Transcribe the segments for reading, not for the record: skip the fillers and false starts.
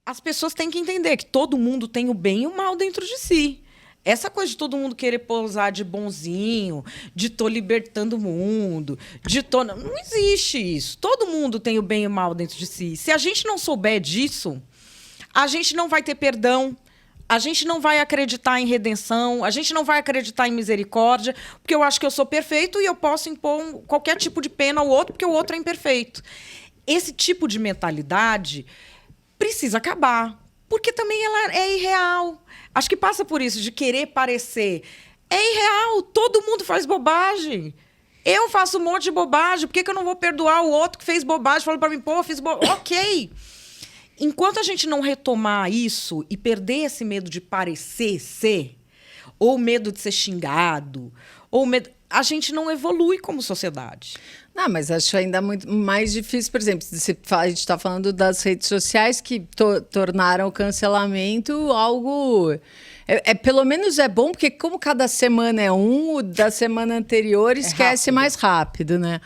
as pessoas têm que entender que todo mundo tem o bem e o mal dentro de si. Essa coisa de todo mundo querer pousar de bonzinho, de tô libertando o mundo, de tô... Não existe isso. Todo mundo tem o bem e o mal dentro de si. Se a gente não souber disso, a gente não vai ter perdão, a gente não vai acreditar em redenção, a gente não vai acreditar em misericórdia, porque eu acho que eu sou perfeito e eu posso impor qualquer tipo de pena ao outro, porque o outro é imperfeito. Esse tipo de mentalidade precisa acabar, porque também ela é irreal. Acho que passa por isso, de querer parecer. É irreal, todo mundo faz bobagem. Eu faço um monte de bobagem, por que eu não vou perdoar o outro que fez bobagem? Falou para mim, pô, eu fiz bobagem. Ok. Enquanto a gente não retomar isso e perder esse medo de parecer ser, ou medo de ser xingado, ou medo... a gente não evolui como sociedade. Não, mas acho ainda muito mais difícil, por exemplo, a gente está falando das redes sociais que tornaram o cancelamento algo... pelo menos é bom, porque como cada semana é o da semana anterior esquece mais rápido, né?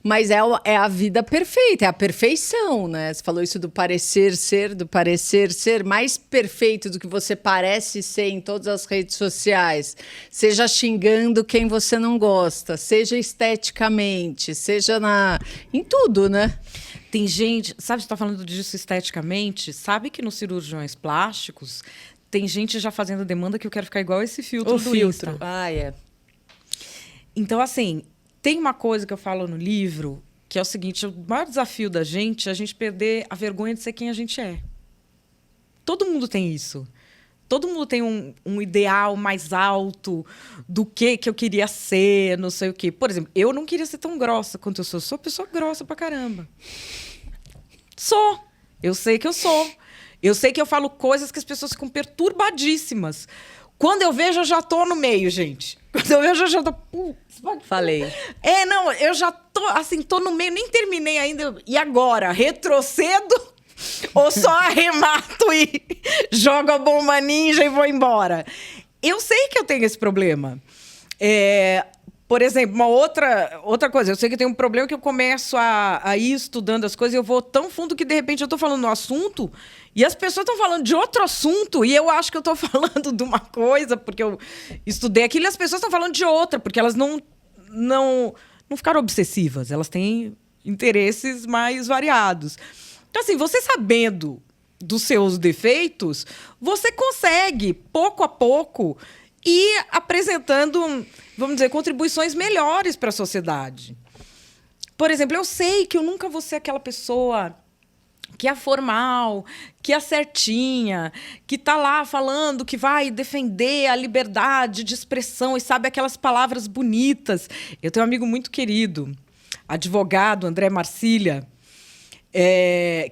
Mas é a vida perfeita, é a perfeição, né? Você falou isso do parecer ser mais perfeito do que você parece ser em todas as redes sociais. Seja xingando quem você não gosta, seja esteticamente, seja em tudo, né? Tem gente... Sabe, você está falando disso esteticamente? Sabe que nos cirurgiões plásticos tem gente já fazendo demanda que eu quero ficar igual esse filtro do Insta. Então, assim, tem uma coisa que eu falo no livro, que é o seguinte: o maior desafio da gente é a gente perder a vergonha de ser quem a gente é. Todo mundo tem isso. Todo mundo tem um ideal mais alto do que eu queria ser, não sei o quê. Por exemplo, eu não queria ser tão grossa quanto eu sou. Sou pessoa grossa pra caramba. Sou. Eu sei que eu sou. Eu sei que eu falo coisas que as pessoas ficam perturbadíssimas. Quando eu vejo, eu já tô no meio, gente. Quando eu vejo, eu já tô... Falei. Não, eu já tô, assim, tô no meio, nem terminei ainda. E agora? Retrocedo? Ou só arremato e jogo a bomba ninja e vou embora? Eu sei que eu tenho esse problema. Por exemplo, uma outra coisa. Eu sei que eu tenho um problema que eu começo a ir estudando as coisas e eu vou tão fundo que, de repente, eu tô falando no assunto e as pessoas estão falando de outro assunto e eu acho que eu tô falando de uma coisa porque eu estudei aquilo e as pessoas estão falando de outra, porque elas não ficaram obsessivas. Elas têm interesses mais variados. Então, assim, você sabendo dos seus defeitos, você consegue, pouco a pouco, ir apresentando, vamos dizer, contribuições melhores para a sociedade. Por exemplo, eu sei que eu nunca vou ser aquela pessoa que é formal, que é certinha, que está lá falando que vai defender a liberdade de expressão e sabe aquelas palavras bonitas. Eu tenho um amigo muito querido, advogado, André Marcília,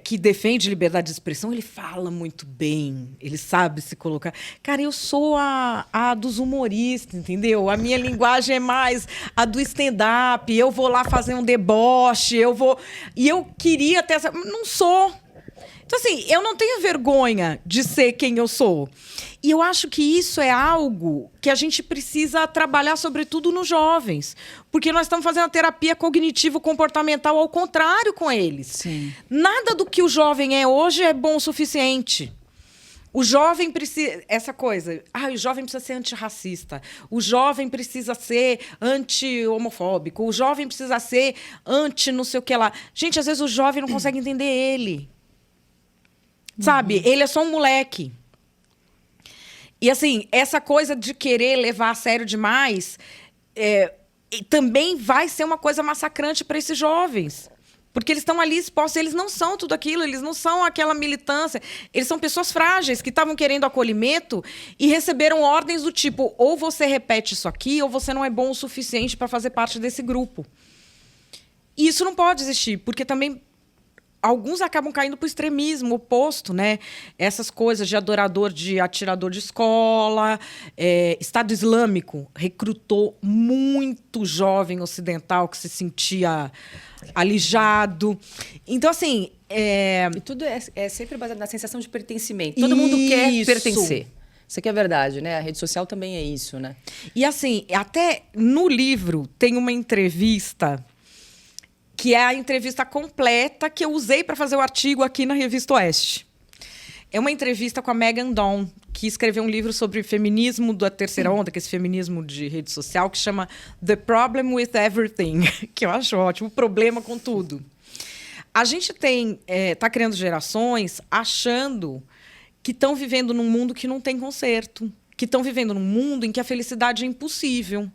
que defende liberdade de expressão. Ele fala muito bem, ele sabe se colocar. Cara, eu sou a dos humoristas, entendeu? A minha linguagem é mais a do stand-up. Eu vou lá fazer um deboche, e eu queria ter essa... Não sou. Então, assim, eu não tenho vergonha de ser quem eu sou. E eu acho que isso é algo que a gente precisa trabalhar, sobretudo nos jovens. Porque nós estamos fazendo a terapia cognitivo-comportamental ao contrário com eles. Sim. Nada do que o jovem é hoje é bom o suficiente. O jovem precisa... Essa coisa... o jovem precisa ser antirracista. O jovem precisa ser anti-homofóbico. O jovem precisa ser anti não sei o que lá. Gente, às vezes o jovem não consegue entender ele. Sabe? Ele é só um moleque. E, assim, essa coisa de querer levar a sério demais também vai ser uma coisa massacrante para esses jovens. Porque eles estão ali expostos, eles não são tudo aquilo, eles não são aquela militância. Eles são pessoas frágeis que estavam querendo acolhimento e receberam ordens do tipo: ou você repete isso aqui, ou você não é bom o suficiente para fazer parte desse grupo. E isso não pode existir, porque também... Alguns acabam caindo para o extremismo oposto, né? Essas coisas de atirador de escola. Estado Islâmico recrutou muito jovem ocidental que se sentia alijado. Então, assim... E tudo é sempre baseado na sensação de pertencimento. Todo mundo quer pertencer. Isso aqui é verdade, né? A rede social também é isso, né? E, assim, até no livro tem uma entrevista... que é a entrevista completa que eu usei para fazer o artigo aqui na Revista Oeste. é uma entrevista com a Megan Dawn, que escreveu um livro sobre feminismo da terceira onda, que é esse feminismo de rede social, que chama The Problem with Everything, que eu acho ótimo, o problema com tudo. A gente tá criando gerações achando que estão vivendo num mundo que não tem conserto, que estão vivendo num mundo em que a felicidade é impossível.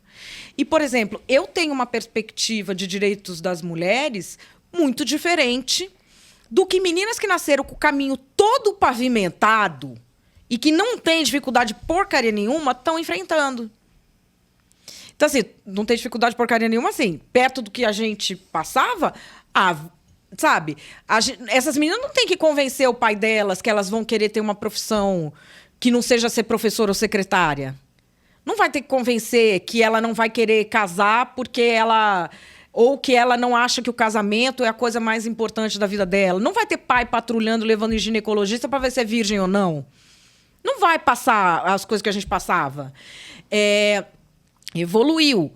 E, por exemplo, eu tenho uma perspectiva de direitos das mulheres muito diferente do que meninas que nasceram com o caminho todo pavimentado e que não têm dificuldade porcaria nenhuma estão enfrentando. Então, assim, não tem dificuldade porcaria nenhuma, assim, perto do que a gente passava, sabe? Essas meninas não têm que convencer o pai delas que elas vão querer ter uma profissão que não seja ser professora ou secretária. Não vai ter que convencer que ela não vai querer casar porque ela... ou que ela não acha que o casamento é a coisa mais importante da vida dela. Não vai ter pai patrulhando, levando em ginecologista para ver se é virgem ou não. Não vai passar as coisas que a gente passava. Evoluiu.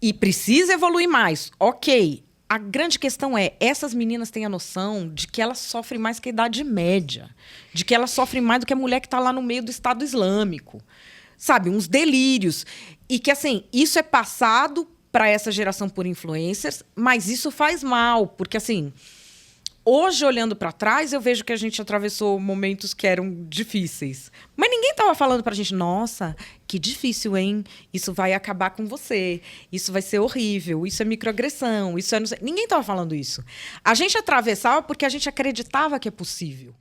E precisa evoluir mais. Ok. A grande questão é, essas meninas têm a noção de que elas sofrem mais que a idade média. De que elas sofrem mais do que a mulher que está lá no meio do Estado Islâmico. Sabe? Uns delírios. E que, assim, isso é passado para essa geração por influencers, mas isso faz mal, porque, assim, hoje, olhando para trás, eu vejo que a gente atravessou momentos que eram difíceis. Mas ninguém estava falando para a gente, nossa, que difícil, hein? Isso vai acabar com você, isso vai ser horrível, isso é microagressão, isso é... Não sei. Ninguém estava falando isso. A gente atravessava porque a gente acreditava que é possível.